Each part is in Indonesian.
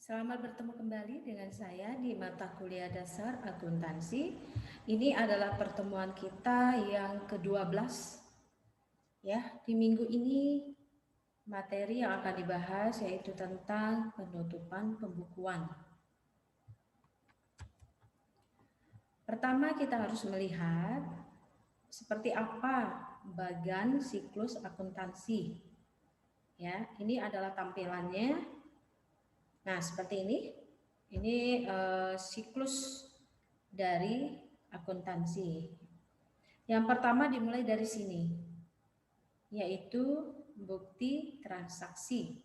Selamat bertemu kembali dengan saya di mata kuliah dasar akuntansi. Ini adalah pertemuan kita yang ke-12. Ya, di minggu ini materi yang akan dibahas yaitu tentang penutupan pembukuan. Pertama kita harus melihat seperti apa bagan siklus akuntansi. Ya, ini adalah tampilannya. Nah, seperti ini. Ini siklus dari akuntansi. Yang pertama dimulai dari sini, yaitu bukti transaksi.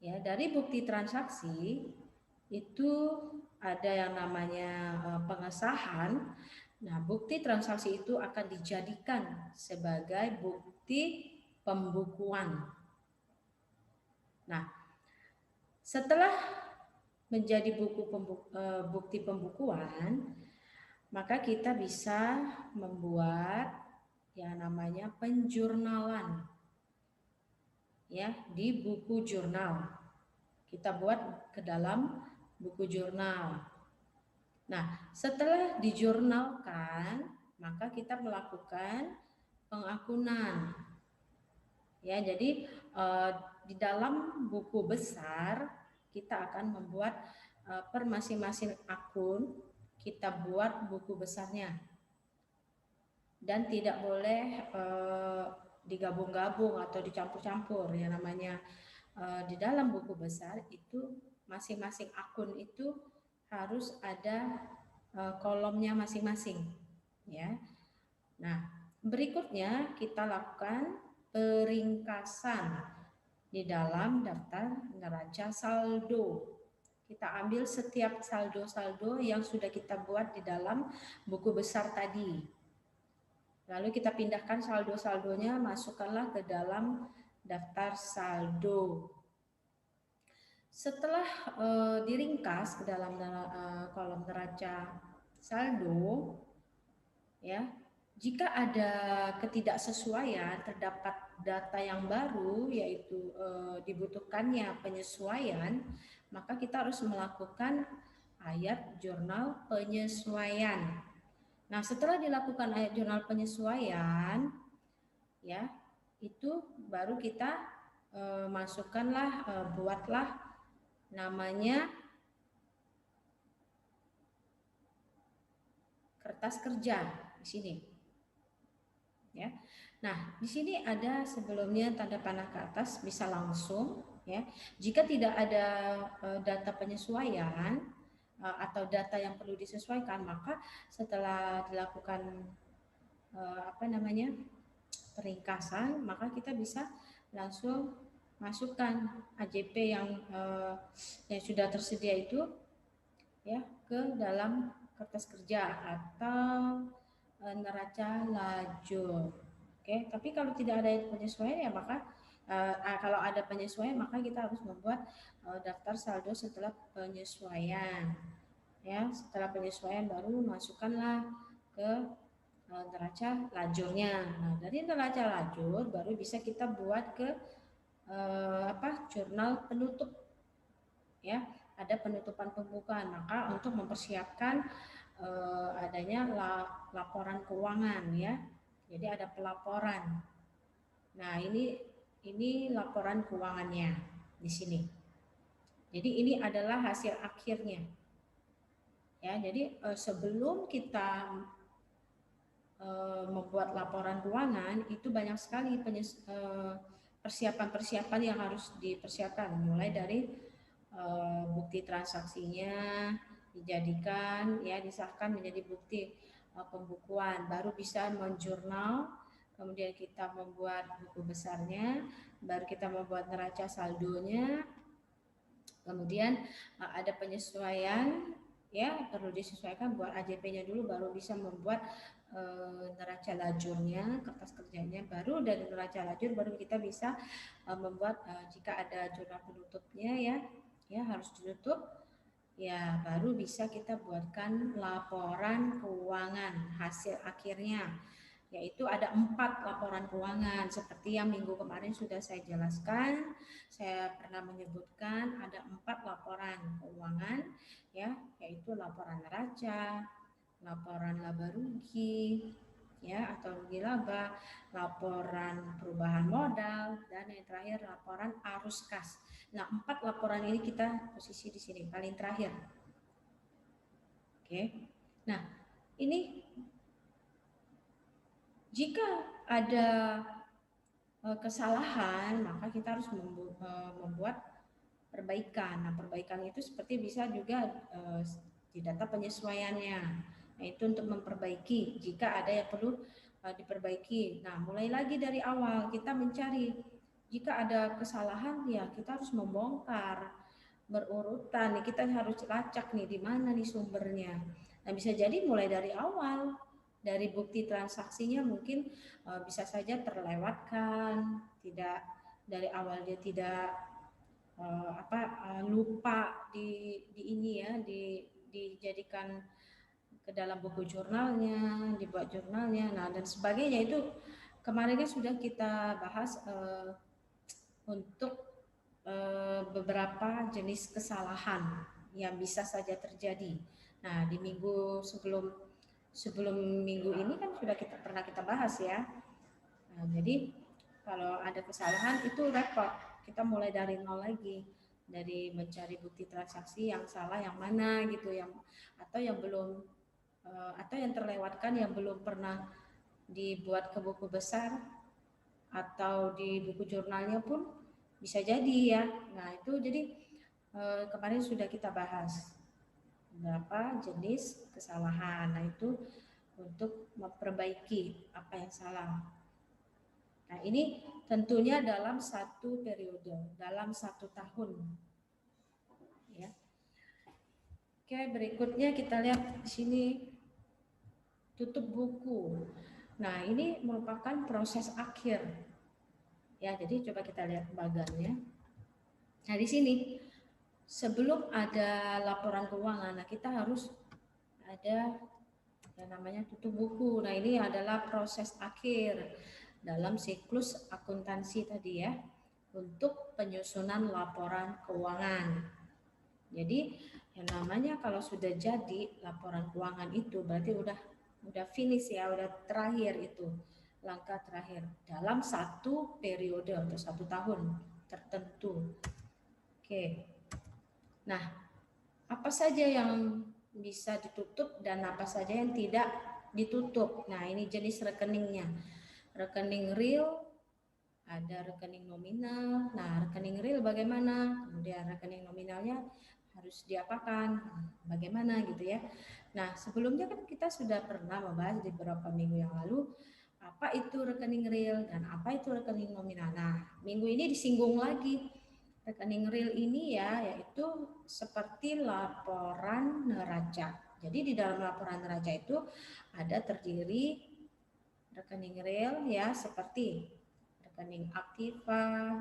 Ya, dari bukti transaksi itu ada yang namanya pengesahan. Nah, bukti transaksi itu akan dijadikan sebagai bukti pembukuan. Nah, setelah menjadi bukti pembukuan, maka kita bisa membuat yang namanya penjurnalan ya di buku jurnal. Kita buat ke dalam buku jurnal. Nah, setelah dijurnalkan, maka kita melakukan pengakunan. Ya, jadi di dalam buku besar kita akan membuat per masing-masing akun kita buat buku besarnya. Dan tidak boleh digabung-gabung atau dicampur-campur. Ya, namanya di dalam buku besar itu masing-masing akun itu harus ada kolomnya masing-masing, ya. Nah, berikutnya kita lakukan peringkasan di dalam daftar neraca saldo. Kita ambil setiap saldo-saldo yang sudah kita buat di dalam buku besar tadi. Lalu kita pindahkan saldo-saldonya, masukkanlah ke dalam daftar saldo. Setelah diringkas ke dalam kolom neraca saldo, ya, jika ada ketidaksesuaian, terdapat data yang baru, yaitu dibutuhkannya penyesuaian, maka kita harus melakukan ayat jurnal penyesuaian. Nah, setelah dilakukan ayat jurnal penyesuaian, ya, itu baru kita masukkanlah, buatlah namanya kertas kerja di sini. Ya. Nah, di sini ada sebelumnya tanda panah ke atas, bisa langsung, ya. Jika tidak ada data penyesuaian atau data yang perlu disesuaikan, maka setelah dilakukan peringkasan, maka kita bisa langsung masukkan AJP yang sudah tersedia itu, ya, ke dalam kertas kerja atau neraca lajur. Oke, tapi kalau tidak ada penyesuaian, ya maka kalau ada penyesuaian maka kita harus membuat daftar saldo setelah penyesuaian. Ya, setelah penyesuaian baru masukkanlah ke neraca lajurnya. Nah, dari neraca lajur baru bisa kita buat ke jurnal penutup. Ya, ada penutupan pembukaan. Maka untuk mempersiapkan adanya laporan keuangan, ya. Jadi ada pelaporan. Nah, ini laporan keuangannya di sini. Jadi ini adalah hasil akhirnya. Ya, jadi sebelum kita membuat laporan keuangan itu banyak sekali persiapan-persiapan yang harus dipersiapkan, mulai dari bukti transaksinya dijadikan, ya, disahkan menjadi bukti pembukuan, baru bisa menjurnal, kemudian kita membuat buku besarnya, baru kita membuat neraca saldonya, kemudian ada penyesuaian, ya, perlu disesuaikan buat AJP-nya dulu, baru bisa membuat neraca lajurnya, kertas kerjanya, baru dari neraca lajur baru kita bisa membuat jika ada jurnal penutupnya, ya harus ditutup, ya baru bisa kita buatkan laporan keuangan hasil akhirnya. yaitu ada 4 laporan keuangan seperti yang minggu kemarin sudah saya jelaskan. Saya pernah menyebutkan ada 4 laporan keuangan, ya, yaitu laporan neraca, laporan laba rugi, ya, atau rugi laba, laporan perubahan modal, dan yang terakhir laporan arus kas. Nah, 4 laporan ini kita posisi di sini paling terakhir. Oke. Nah, ini jika ada kesalahan, maka kita harus membuat perbaikan. Nah, perbaikan itu seperti bisa juga di data penyesuaiannya. Nah, itu untuk memperbaiki jika ada yang perlu diperbaiki. Nah, mulai lagi dari awal kita mencari. Jika ada kesalahan, ya kita harus membongkar berurutan. Kita harus lacak nih di mana nih sumbernya. Nah, bisa jadi mulai dari awal. Dari bukti transaksinya mungkin bisa saja terlewatkan, tidak dari awal dia tidak lupa di ini ya, dijadikan ke dalam buku jurnalnya, dibuat jurnalnya, nah dan sebagainya. Itu kemarin sudah kita bahas untuk beberapa jenis kesalahan yang bisa saja terjadi. Nah, di minggu sebelum minggu ini kan sudah pernah kita bahas ya. Nah, jadi kalau ada kesalahan itu repot. Kita mulai dari nol lagi, dari mencari bukti transaksi yang salah yang mana gitu, yang atau yang belum atau yang terlewatkan yang belum pernah dibuat ke buku besar atau di buku jurnalnya pun bisa jadi ya. Nah, itu jadi kemarin sudah kita bahas beberapa jenis kesalahan. Nah, itu untuk memperbaiki apa yang salah. Nah, ini tentunya dalam satu periode, dalam 1 tahun. Ya. Oke, berikutnya kita lihat di sini tutup buku. Nah, ini merupakan proses akhir. Ya, jadi coba kita lihat bagannya. Nah, di sini sebelum ada laporan keuangan, nah kita harus ada yang namanya tutup buku. Nah, ini adalah proses akhir dalam siklus akuntansi tadi ya, untuk penyusunan laporan keuangan. Jadi yang namanya kalau sudah jadi laporan keuangan itu berarti udah finish ya, udah terakhir itu, langkah terakhir dalam satu periode atau 1 tahun tertentu. Oke. Nah, apa saja yang bisa ditutup dan apa saja yang tidak ditutup. Nah, ini jenis rekeningnya. Rekening real, ada rekening nominal. Nah, rekening real bagaimana? Kemudian rekening nominalnya harus diapakan? Bagaimana gitu ya. Nah, sebelumnya kan kita sudah pernah membahas di beberapa minggu yang lalu apa itu rekening real dan apa itu rekening nominal. Nah, minggu ini disinggung lagi. Rekening real ini ya, yaitu seperti laporan neraca. Jadi di dalam laporan neraca itu ada terdiri rekening real ya, seperti rekening aktiva,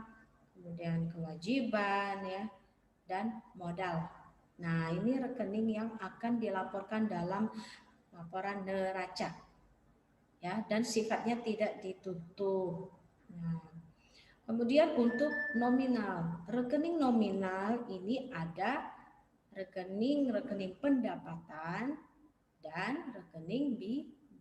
kemudian kewajiban ya, dan modal. Nah, ini rekening yang akan dilaporkan dalam laporan neraca ya, dan sifatnya tidak ditutup. Nah, kemudian untuk nominal, rekening nominal ini ada rekening pendapatan dan rekening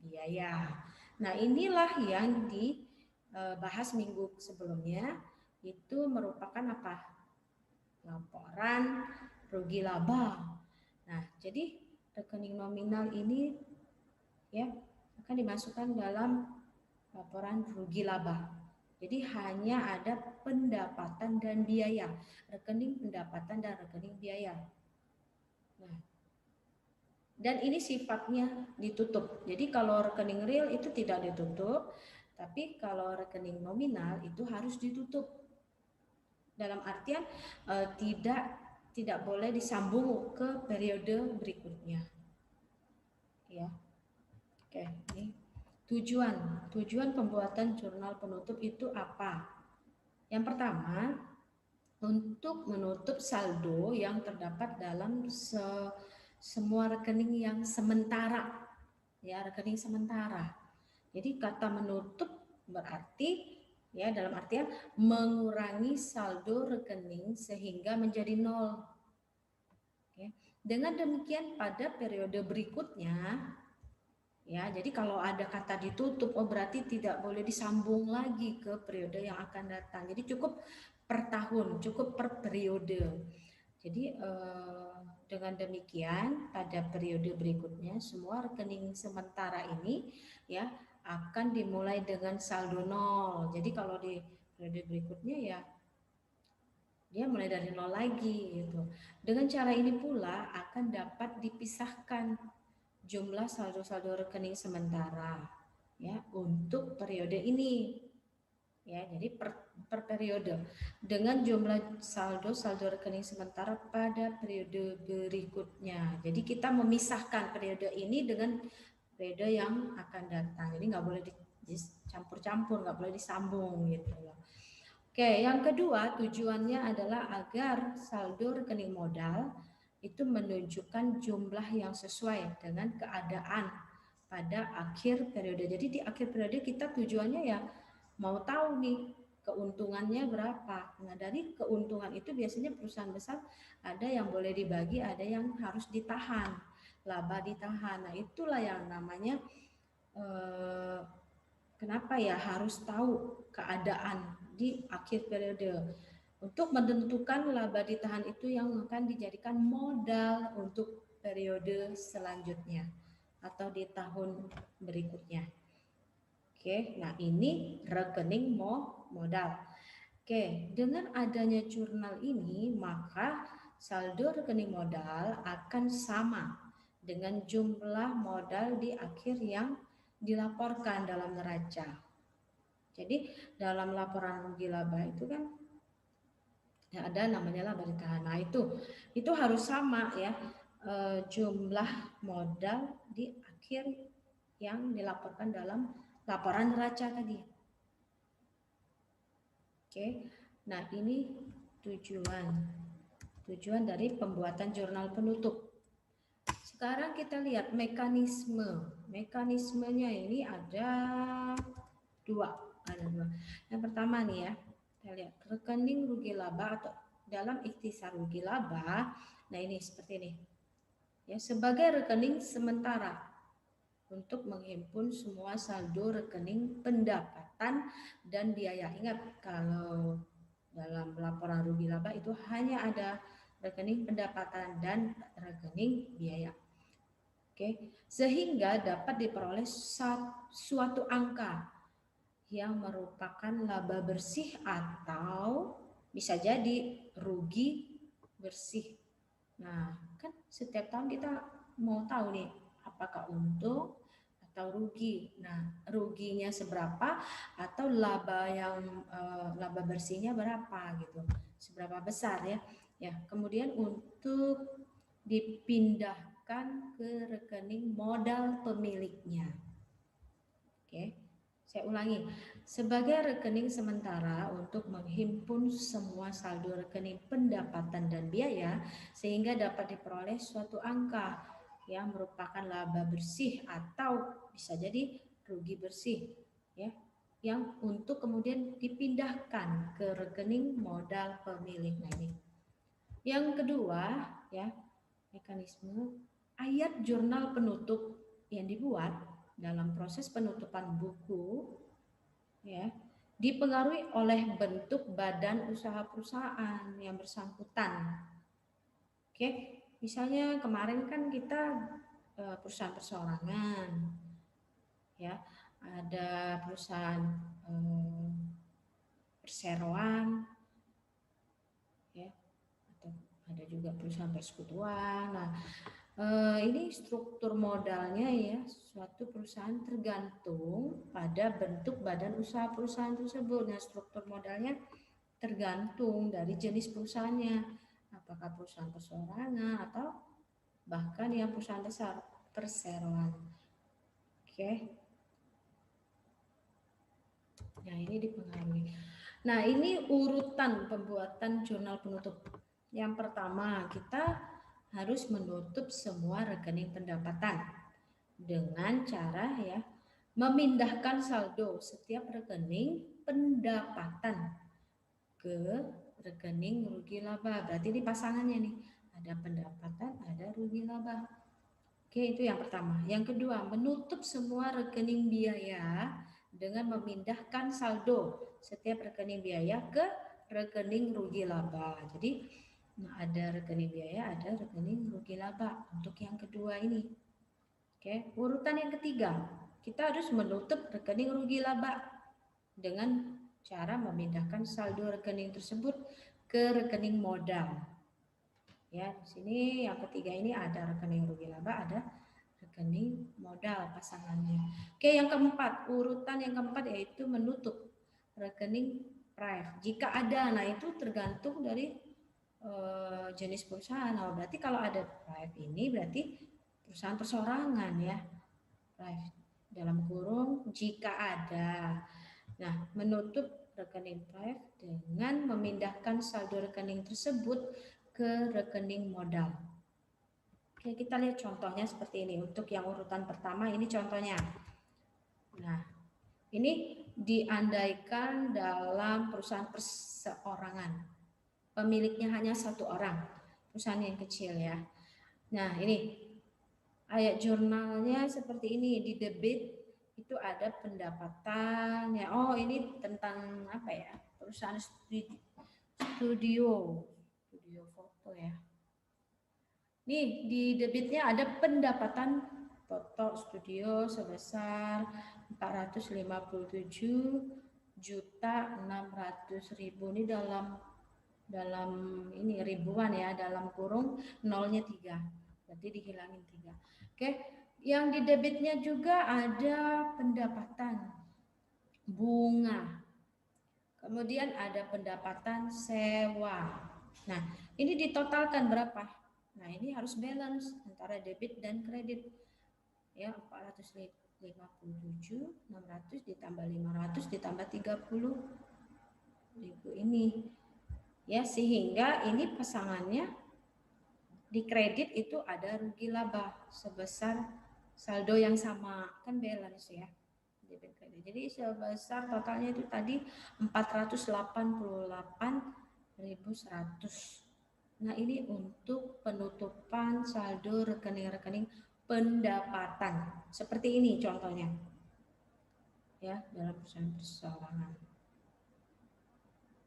biaya. Nah, inilah yang dibahas minggu sebelumnya, itu merupakan apa? Laporan rugi laba. Nah, jadi rekening nominal ini ya akan dimasukkan dalam laporan rugi laba. Jadi hanya ada pendapatan dan biaya, rekening pendapatan dan rekening biaya. Nah, dan ini sifatnya ditutup. Jadi kalau rekening real itu tidak ditutup, tapi kalau rekening nominal itu harus ditutup. Dalam artian tidak boleh disambung ke periode berikutnya. Ya. Oke, ini tujuan pembuatan jurnal penutup itu apa? Yang pertama, untuk menutup saldo yang terdapat dalam semua rekening yang sementara, ya, rekening sementara. Jadi kata menutup berarti ya dalam artian mengurangi saldo rekening sehingga menjadi nol. Oke. Dengan demikian pada periode berikutnya ya, jadi kalau ada kata ditutup, oh berarti tidak boleh disambung lagi ke periode yang akan datang. Jadi cukup per tahun, cukup per periode. Jadi dengan demikian pada periode berikutnya semua rekening sementara ini ya akan dimulai dengan saldo nol. Jadi kalau di periode berikutnya ya dia mulai dari nol lagi gitu. Dengan cara ini pula akan dapat dipisahkan jumlah saldo-saldo rekening sementara ya untuk periode ini ya. Jadi per periode dengan jumlah saldo rekening sementara pada periode berikutnya. Jadi kita memisahkan periode ini dengan periode yang akan datang. Jadi nggak boleh dicampur-campur, nggak boleh disambung gitu loh. Oke, yang kedua tujuannya adalah agar saldo rekening modal itu menunjukkan jumlah yang sesuai dengan keadaan pada akhir periode. Jadi di akhir periode kita tujuannya ya mau tahu nih keuntungannya berapa. Nah dari keuntungan itu biasanya perusahaan besar ada yang boleh dibagi, ada yang harus ditahan, laba ditahan. Nah itulah yang namanya kenapa ya harus tahu keadaan di akhir periode untuk menentukan laba ditahan itu yang akan dijadikan modal untuk periode selanjutnya atau di tahun berikutnya. Oke, nah ini rekening modal. Oke, dengan adanya jurnal ini maka saldo rekening modal akan sama dengan jumlah modal di akhir yang dilaporkan dalam neraca. Jadi dalam laporan rugi laba itu kan ya ada namanya laba ditahan. Nah itu harus sama ya jumlah modal di akhir yang dilaporkan dalam laporan neraca tadi. Oke, nah ini tujuan dari pembuatan jurnal penutup. Sekarang kita lihat mekanismenya ini ada dua. Yang pertama nih ya, kita lihat rekening rugi laba atau dalam ikhtisar rugi laba. Nah ini seperti ini ya, sebagai rekening sementara untuk menghimpun semua saldo rekening pendapatan dan biaya. Ingat kalau dalam laporan rugi laba itu hanya ada rekening pendapatan dan rekening biaya. Oke, sehingga dapat diperoleh suatu angka yang merupakan laba bersih atau bisa jadi rugi bersih. Nah, kan setiap tahun kita mau tahu nih apakah untung atau rugi. Nah, ruginya seberapa atau laba laba bersihnya berapa gitu. Seberapa besar ya. Ya, kemudian untuk dipindahkan ke rekening modal pemiliknya. Oke. Saya ulangi, sebagai rekening sementara untuk menghimpun semua saldo rekening pendapatan dan biaya sehingga dapat diperoleh suatu angka yang merupakan laba bersih atau bisa jadi rugi bersih ya, yang untuk kemudian dipindahkan ke rekening modal pemilik. Nah ini. Yang kedua ya, mekanisme ayat jurnal penutup yang dibuat dalam proses penutupan buku ya dipengaruhi oleh bentuk badan usaha perusahaan yang bersangkutan. Oke, misalnya kemarin kan kita perusahaan perseorangan ya, ada perusahaan perseroan ya, atau ada juga perusahaan persekutuan. Nah, ini struktur modalnya ya suatu perusahaan tergantung pada bentuk badan usaha perusahaan tersebut. Nah, struktur modalnya tergantung dari jenis perusahaannya, apakah perusahaan perseorangan atau bahkan yang perusahaan besar perseroan. Oke. Nah, ini dipengaruhi. Nah, ini urutan pembuatan jurnal penutup. Yang pertama, kita harus menutup semua rekening pendapatan dengan cara ya memindahkan saldo setiap rekening pendapatan ke rekening rugi laba. Berarti ini pasangannya nih, ada pendapatan, ada rugi laba. Oke, itu yang pertama. Yang kedua, menutup semua rekening biaya dengan memindahkan saldo setiap rekening biaya ke rekening rugi laba. Jadi ada rekening biaya, ada rekening rugi laba untuk yang kedua ini. Oke, urutan yang ketiga, kita harus menutup rekening rugi laba dengan cara memindahkan saldo rekening tersebut ke rekening modal. Ya, di sini yang ketiga ini ada rekening rugi laba, ada rekening modal pasangannya. Oke, yang keempat, urutan yang keempat yaitu menutup rekening private. Jika ada, nah itu tergantung dari jenis perusahaan. Nah, berarti kalau ada private ini berarti perusahaan perseorangan ya. Private dalam kurung jika ada. Nah, menutup rekening private dengan memindahkan saldo rekening tersebut ke rekening modal. Oke, kita lihat contohnya seperti ini. Untuk yang urutan pertama ini contohnya. Nah, ini diandaikan dalam perusahaan perseorangan. Pemiliknya hanya satu orang. Perusahaan yang kecil ya. Nah, ini ayat jurnalnya seperti ini. Di debit itu ada pendapatan ya. Oh, ini tentang apa ya? Perusahaan studio foto ya. Nih, di debitnya ada pendapatan foto studio sebesar 457.600.000. Ini dalam ini ribuan ya, dalam kurung nolnya 3. Berarti dihilangin 3. Oke, yang di debitnya juga ada pendapatan bunga. Kemudian ada pendapatan sewa. Nah, ini ditotalkan berapa? Nah, ini harus balance antara debit dan kredit. Ya, 457.600 ditambah 500 ditambah 30.000 ini. Ya, sehingga ini pasangannya di kredit itu ada rugi laba sebesar saldo yang sama, kan balance ya. Debit kredit. Jadi sebesar totalnya itu tadi 488.100. Nah, ini untuk penutupan saldo rekening-rekening pendapatan. Seperti ini contohnya. Ya, dalam perusahaan perseorangan.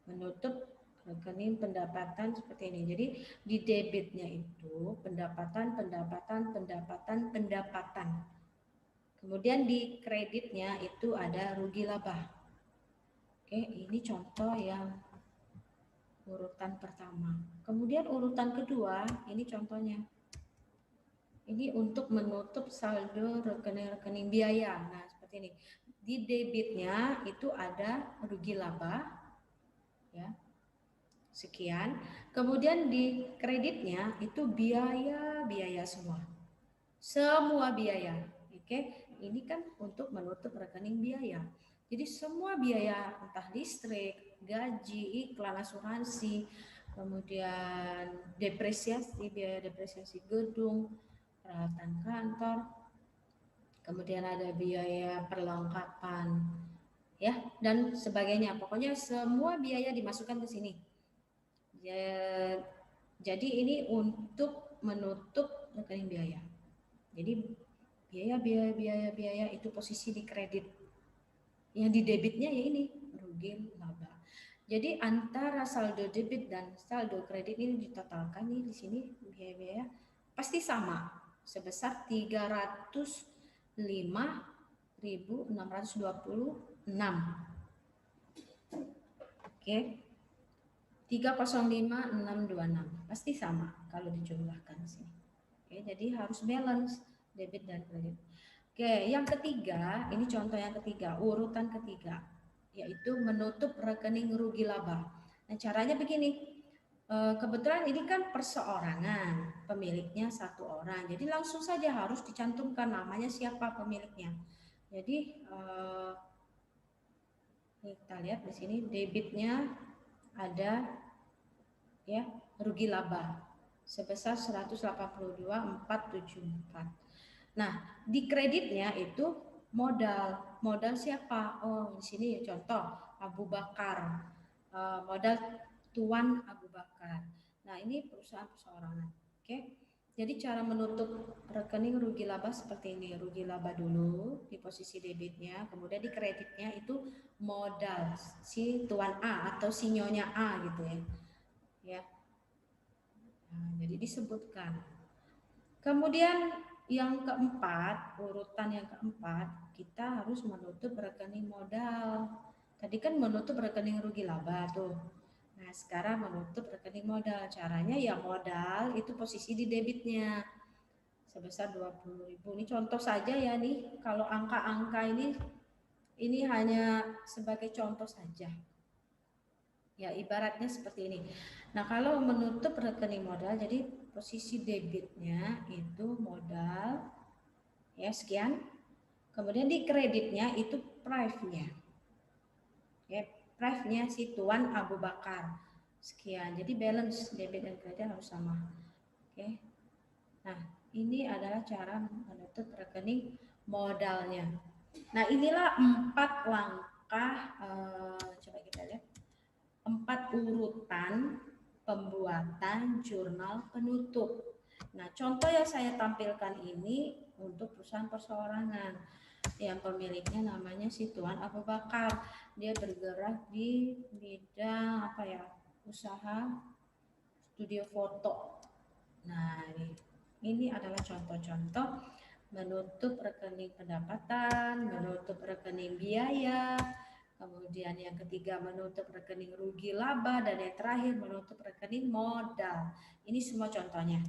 Menutup rekening pendapatan seperti ini. Jadi di debitnya itu pendapatan. Kemudian di kreditnya itu ada rugi laba. Oke, ini contoh yang urutan pertama. Kemudian urutan kedua, ini contohnya. Ini untuk menutup saldo rekening-rekening biaya. Nah, seperti ini. Di debitnya itu ada rugi laba, ya, sekian. Kemudian di kreditnya itu biaya semua biaya. Oke, ini kan untuk menutup rekening biaya. Jadi semua biaya, entah listrik, gaji, iklan, asuransi, kemudian biaya depresiasi gedung, peralatan kantor, kemudian ada biaya perlengkapan, ya, dan sebagainya. Pokoknya semua biaya dimasukkan ke sini. Jadi ini untuk menutup rekening biaya. Jadi biaya itu posisi di kredit. Yang di debitnya ya ini rugi laba. Jadi antara saldo debit dan saldo kredit ini ditotalkan nih di sini biaya pasti sama sebesar 305.626. Oke. 305.626 pasti sama kalau dijumlahkan di sini. Oke, jadi harus balance debit dan kredit. Oke, yang ketiga, ini contoh yang ketiga, urutan ketiga, yaitu menutup rekening rugi laba. Nah, caranya begini, kebetulan ini kan perseorangan, pemiliknya satu orang, jadi langsung saja harus dicantumkan namanya siapa pemiliknya. Jadi kita lihat di sini debitnya ada ya rugi laba sebesar 182.474. Nah, di kreditnya itu modal modal siapa? Oh, di sini contoh Abu Bakar. Modal Tuan Abu Bakar. Nah, ini perusahaan perseorangan. Oke. Jadi cara menutup rekening rugi laba seperti ini. Rugi laba dulu di posisi debitnya, kemudian di kreditnya itu modal si Tuan A atau si Nyonya A gitu ya. Ya. Nah, jadi disebutkan. Kemudian yang keempat, urutan yang keempat, kita harus menutup rekening modal. Tadi kan menutup rekening rugi laba tuh. Nah, sekarang menutup rekening modal. Caranya ya modal itu posisi di debitnya sebesar 20.000. Ini contoh saja ya nih, kalau angka-angka ini hanya sebagai contoh saja. Ya, ibaratnya seperti ini. Nah, kalau menutup rekening modal, jadi posisi debitnya itu modal ya sekian. Kemudian di kreditnya itu price-nya. Ya, price-nya si Tuan Abu Bakar sekian. Jadi balance debit dan kredit harus sama. Oke. Nah, ini adalah cara menutup rekening modalnya. Nah, inilah 4 langkah coba kita lihat. 4 urutan pembuatan jurnal penutup. Nah, contoh yang saya tampilkan ini untuk perusahaan perseorangan yang pemiliknya namanya si Tuan Abu Bakar. Dia bergerak di bidang apa ya? Usaha studio foto. Nah, ini adalah contoh-contoh menutup rekening pendapatan, menutup rekening biaya, kemudian yang ketiga menutup rekening rugi laba, dan yang terakhir menutup rekening modal. Ini semua contohnya.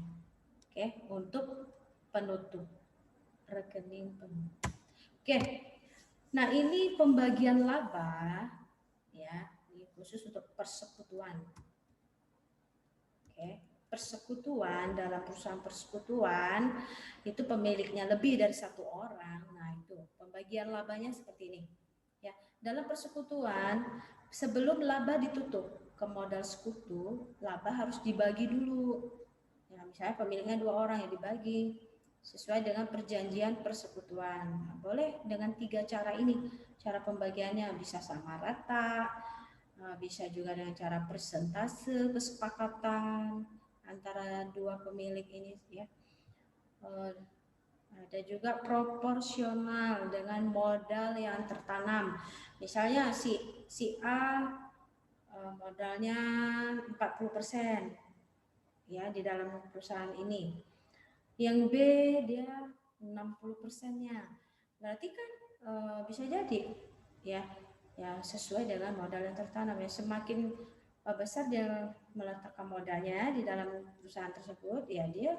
Oke, untuk penutup rekening penutup. Oke. Nah, ini pembagian laba ya, ini khusus untuk persekutuan. Oke. Persekutuan, dalam perusahaan persekutuan itu pemiliknya lebih dari 1 orang. Nah, itu pembagian labanya seperti ini. Ya, dalam persekutuan sebelum laba ditutup ke modal sekutu, laba harus dibagi dulu. Ya, misalnya pemiliknya 2 orang yang dibagi sesuai dengan perjanjian persekutuan. Nah, boleh dengan 3 cara ini. Cara pembagiannya bisa sama rata, bisa juga dengan cara persentase kesepakatan antara 2 pemilik ini ya. Ada juga proporsional dengan modal yang tertanam. Misalnya si A modalnya 40% ya di dalam perusahaan ini. Yang B dia 60%-nya. Berarti kan bisa jadi ya sesuai dengan modal yang tertanam ya. Semakin besar dia meletakkan modalnya di dalam perusahaan tersebut, ya dia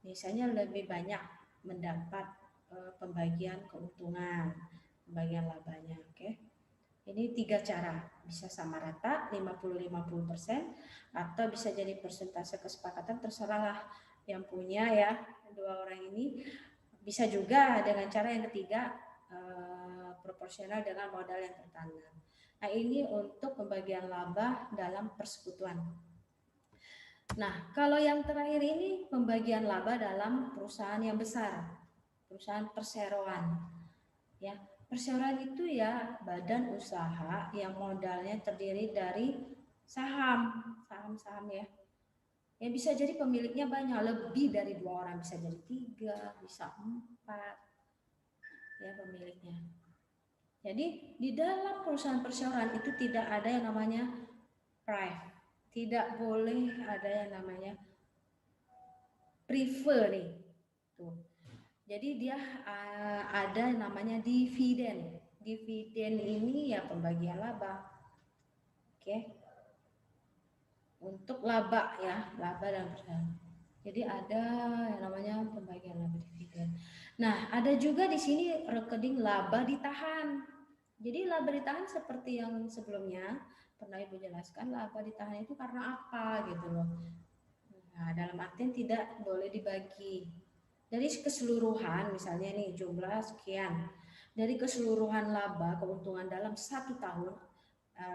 biasanya lebih banyak mendapat pembagian keuntungan, pembagian labanya. Oke. Ini 3 cara, bisa sama rata 50-50% atau bisa jadi persentase kesepakatan, terserahlah yang punya ya 2 orang ini. Bisa juga dengan cara yang ketiga proporsional dengan modal yang tertanam. Nah, ini untuk pembagian laba dalam persekutuan. Nah, kalau yang terakhir ini pembagian laba dalam perusahaan yang besar, perusahaan perseroan. Ya, perseroan itu ya badan usaha yang modalnya terdiri dari saham-saham ya. Ya bisa jadi pemiliknya banyak, lebih dari 2 orang, bisa jadi 3, bisa 4 ya pemiliknya. Jadi di dalam perusahaan perseroan itu tidak ada yang namanya private, tidak boleh ada yang namanya prefer nih. Tuh. Jadi dia ada yang namanya dividen. Dividen ini ya pembagian laba. Oke. Untuk laba ya, laba dan perusahaan. Jadi ada yang namanya pembagian laba dividen. Nah, ada juga di sini rekening laba ditahan. Jadi laba ditahan seperti yang sebelumnya pernah Ibu jelaskan, laba ditahan itu karena apa gitu loh. Nah, dalam artian tidak boleh dibagi. Dari keseluruhan misalnya nih jumlah sekian. Dari keseluruhan laba keuntungan dalam 1 tahun,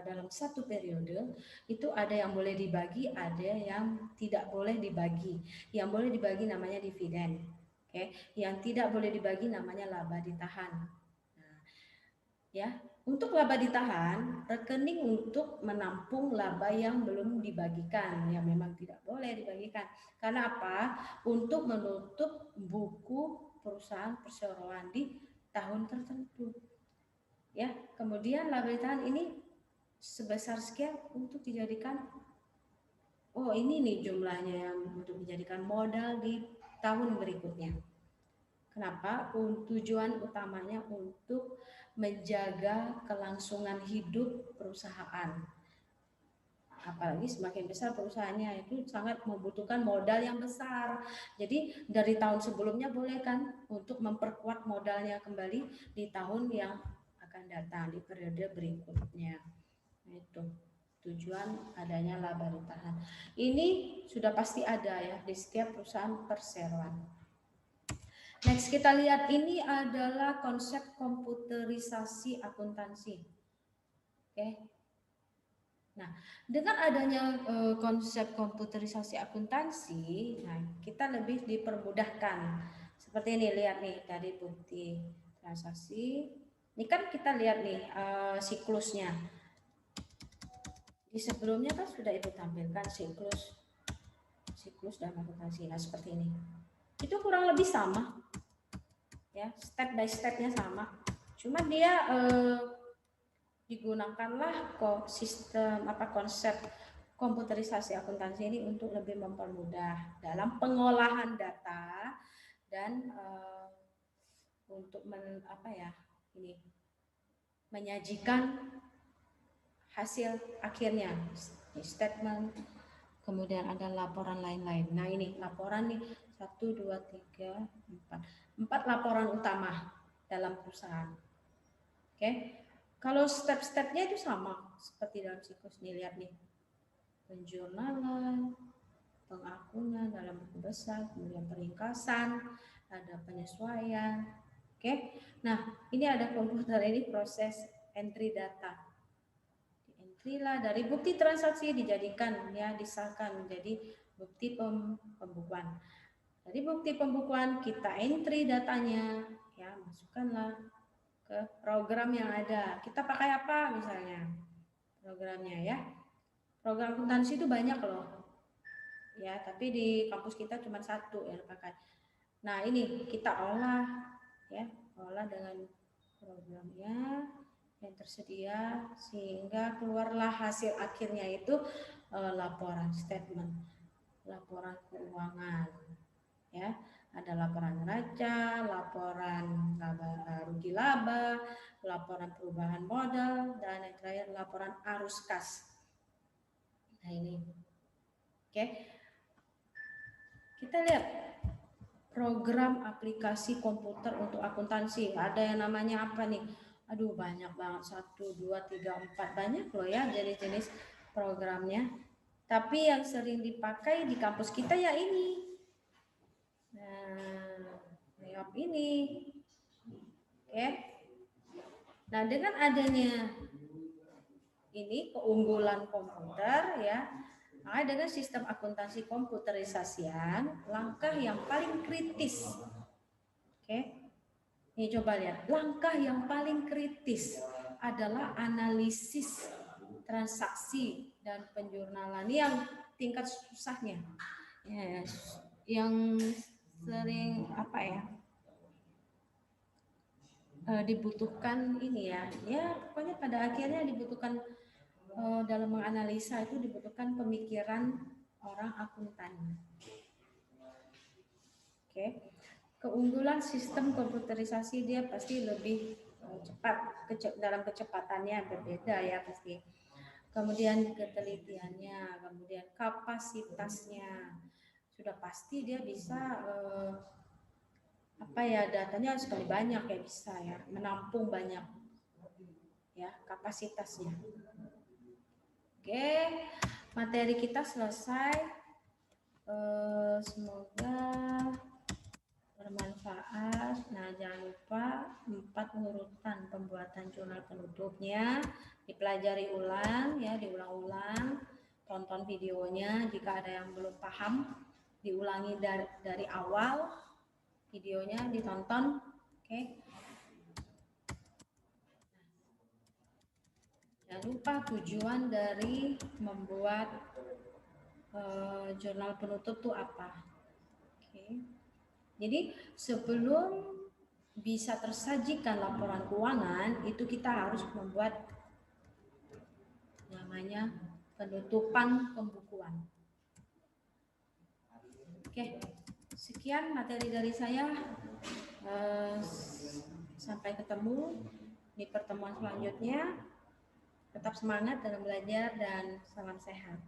dalam 1 periode, itu ada yang boleh dibagi, ada yang tidak boleh dibagi. Yang boleh dibagi namanya dividen. Oke, yang tidak boleh dibagi namanya laba ditahan. Nah, Ya, untuk laba ditahan, rekening untuk menampung laba yang belum dibagikan, yang memang tidak boleh dibagikan. Karena apa? Untuk menutup buku perusahaan perseroan di tahun tertentu. Ya, kemudian laba ditahan ini sebesar sekian untuk dijadikan, oh ini nih jumlahnya yang untuk dijadikan modal di tahun berikutnya. Kenapa? Tujuan utamanya untuk menjaga kelangsungan hidup perusahaan. Apalagi semakin besar perusahaannya itu sangat membutuhkan modal yang besar. Jadi dari tahun sebelumnya boleh kan untuk memperkuat modalnya kembali di tahun yang akan datang, di periode berikutnya. Nah, itu tujuan adanya laba ditahan. Ini sudah pasti ada ya di setiap perusahaan perseroan. Next kita lihat ini adalah konsep komputerisasi akuntansi. Oke. Nah, dengan adanya konsep komputerisasi akuntansi, nah kita lebih dipermudahkan. Seperti ini, lihat nih dari bukti transaksi. Ini kan kita lihat nih siklusnya. Di sebelumnya kan sudah itu tampilkan siklus dan akuntansi. Nah, seperti ini. Itu kurang lebih sama. Ya, step by stepnya sama. Cuma dia digunakanlah kok sistem konsep komputerisasi akuntansi ini untuk lebih mempermudah dalam pengolahan data dan untuk menyajikan hasil akhirnya statement, kemudian ada laporan lain-lain. Nah ini laporan nih 1, 2, 3, 4 laporan utama dalam perusahaan. Oke. Kalau step-stepnya itu sama seperti dalam siklus nih, lihat nih. Penjurnalan, pengakunan dalam buku besar, kemudian peringkasan, ada penyesuaian. Oke. Nah, ini ada komputer, ini proses entry data. Entry lah dari bukti transaksi dijadikan ya disahkan menjadi bukti pembukuan. Dari bukti pembukuan kita entry datanya, ya masukkanlah ke program yang ada. Kita pakai apa misalnya programnya ya. Program akuntansi itu banyak loh. Ya, tapi di kampus kita cuma satu yang pakai. Nah, ini kita olah ya, olah dengan programnya yang tersedia sehingga keluarlah hasil akhirnya itu laporan statement, laporan keuangan. Ya, ada laporan neraca, laporan rugi laba, laporan perubahan modal, dan yang terakhir laporan arus kas. Nah ini, oke. Kita lihat program aplikasi komputer untuk akuntansi. Ada yang namanya apa nih? Aduh banyak banget, 1, 2, 3, 4 banyak loh ya jenis-jenis programnya. Tapi yang sering dipakai di kampus kita ya ini. Nah, ini. Oke. Nah, dengan adanya ini keunggulan komputer ya, maka dengan sistem akuntansi komputerisasian, langkah yang paling kritis. Oke. Ini coba lihat, langkah yang paling kritis adalah analisis transaksi dan penjurnalan yang tingkat susahnya. Ya, yang sering dibutuhkan ini ya pokoknya pada akhirnya dibutuhkan dalam menganalisa itu dibutuhkan pemikiran orang akuntan. Oke. Keunggulan sistem komputerisasi dia pasti lebih cepat dalam kecepatannya berbeda ya pasti. Kemudian ketelitiannya, kemudian kapasitasnya sudah pasti dia bisa datanya sekali banyak ya bisa ya menampung banyak ya kapasitasnya. Oke, materi kita selesai. Semoga bermanfaat. Nah, jangan lupa 4 urutan pembuatan jurnal penutupnya dipelajari ulang ya, diulang-ulang. Tonton videonya jika ada yang belum paham, diulangi dari awal videonya ditonton. Oke. lupa tujuan dari membuat jurnal penutup itu apa. Oke. Jadi sebelum bisa tersajikan laporan keuangan, itu kita harus membuat namanya penutupan pembukuan. Oke, sekian materi dari saya. Sampai ketemu di pertemuan selanjutnya. Tetap semangat dalam belajar dan salam sehat.